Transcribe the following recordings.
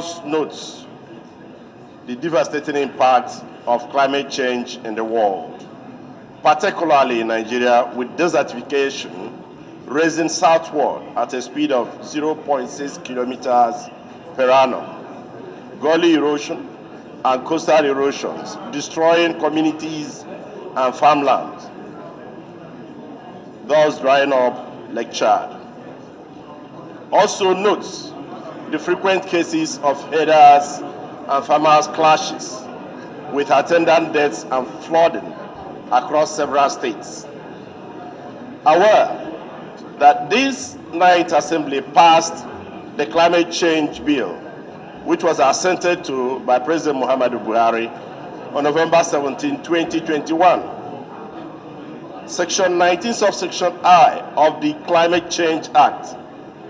House notes the devastating impact of climate change in the world, particularly in Nigeria, with desertification rising southward at a speed of 0.6 kilometers per annum, gully erosion and coastal erosions destroying communities and farmlands, thus drying up Lake Chad. Also notes the frequent cases of herders and farmers' clashes with attendant deaths and flooding across several states. Aware that this Ninth Assembly passed the Climate Change Bill, which was assented to by President Muhammadu Buhari on November 17, 2021. Section 19, subsection I of the Climate Change Act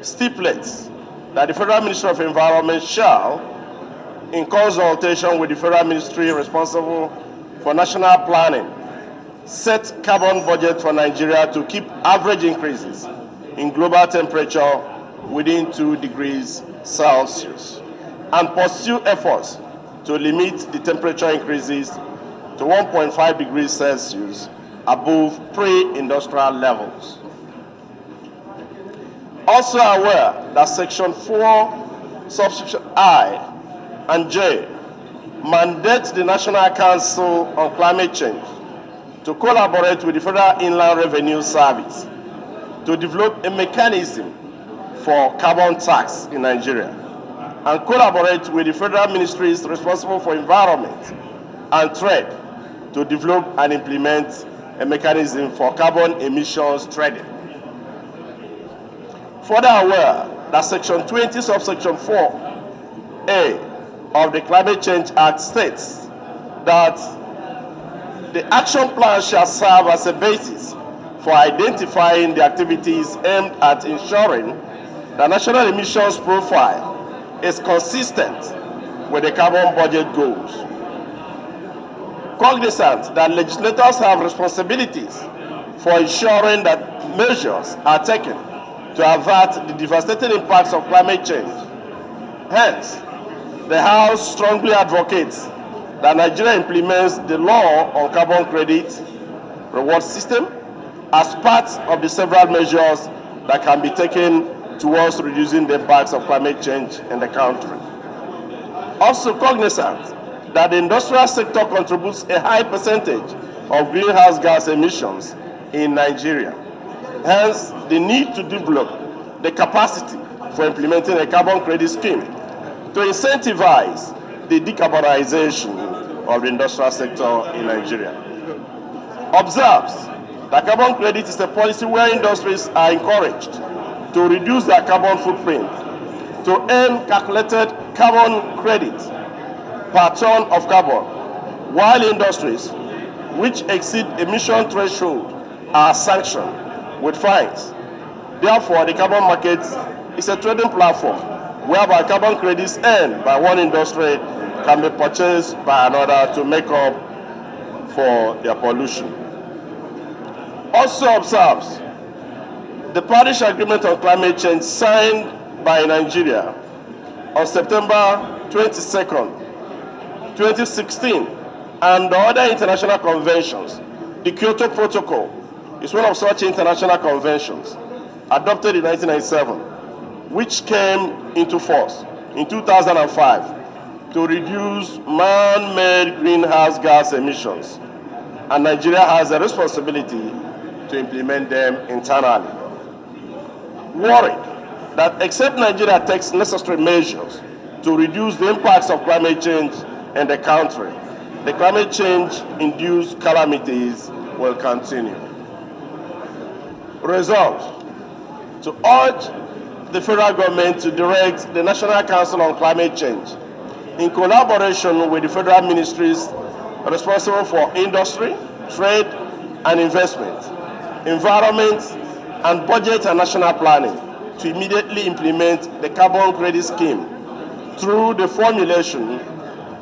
stipulates that the Federal Ministry of Environment shall, in consultation with the Federal Ministry responsible for national planning, set carbon budget for Nigeria to keep average increases in global temperature within 2 degrees Celsius and pursue efforts to limit the temperature increases to 1.5 degrees Celsius above pre-industrial levels. Also aware that Section 4, subsection I and J mandate the National Council on Climate Change to collaborate with the Federal Inland Revenue Service to develop a mechanism for carbon tax in Nigeria and collaborate with the federal ministries responsible for environment and trade to develop and implement a mechanism for carbon emissions trading. Further aware that Section 20, subsection 4A of the Climate Change Act states that the action plan shall serve as a basis for identifying the activities aimed at ensuring the national emissions profile is consistent with the carbon budget goals. Cognizant that legislators have responsibilities for ensuring that measures are taken to avert the devastating impacts of climate change. Hence, the House strongly advocates that Nigeria implements the law on carbon credit reward system as part of the several measures that can be taken towards reducing the impacts of climate change in the country. Also cognizant that the industrial sector contributes a high percentage of greenhouse gas emissions in Nigeria. Hence, the need to develop the capacity for implementing a carbon credit scheme to incentivize the decarbonization of the industrial sector in Nigeria. Observes that carbon credit is a policy where industries are encouraged to reduce their carbon footprint to earn calculated carbon credit per ton of carbon, while industries which exceed emission threshold are sanctioned with fines. Therefore, the carbon market is a trading platform whereby carbon credits earned by one industry can be purchased by another to make up for their pollution. Also observes the Paris Agreement on Climate Change signed by Nigeria on September 22nd, 2016, and the other international conventions. The Kyoto Protocol is one of such international conventions adopted in 1997, which came into force in 2005 to reduce man-made greenhouse gas emissions, and Nigeria has a responsibility to implement them internally. Worried that except Nigeria takes necessary measures to reduce the impacts of climate change in the country, the climate change-induced calamities will continue. Resolved to urge the federal government to direct the National Council on Climate Change, in collaboration with the federal ministries responsible for industry, trade and investment, environment, and budget and national planning, to immediately implement the carbon credit scheme through the formulation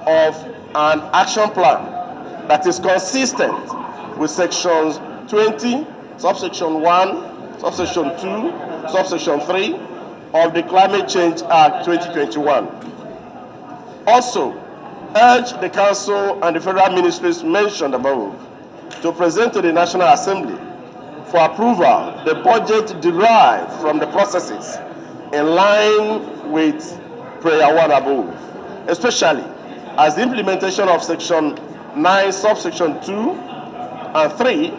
of an action plan that is consistent with sections 20, subsection 1, subsection 2, subsection 3 of the Climate Change Act 2021, Also, urge the Council and the federal ministries mentioned above to present to the National Assembly for approval the budget derived from the processes in line with Prayer 1 above, especially as the implementation of Section 9, subsection 2 and 3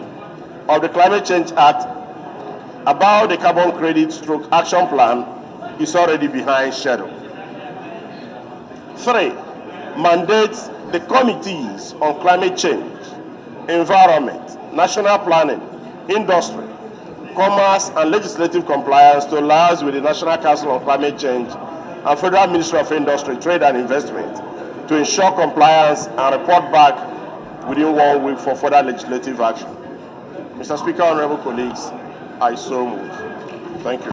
of the Climate Change Act about the carbon credit stroke action plan is already behind schedule. 3. Mandates the committees on climate change, environment, national planning, industry, commerce, and legislative compliance to liaise with the National Council on Climate Change and Federal Ministry of Industry, Trade and Investment to ensure compliance and report back within 1 week for further legislative action. Mr. Speaker, honorable colleagues, I so move. Thank you.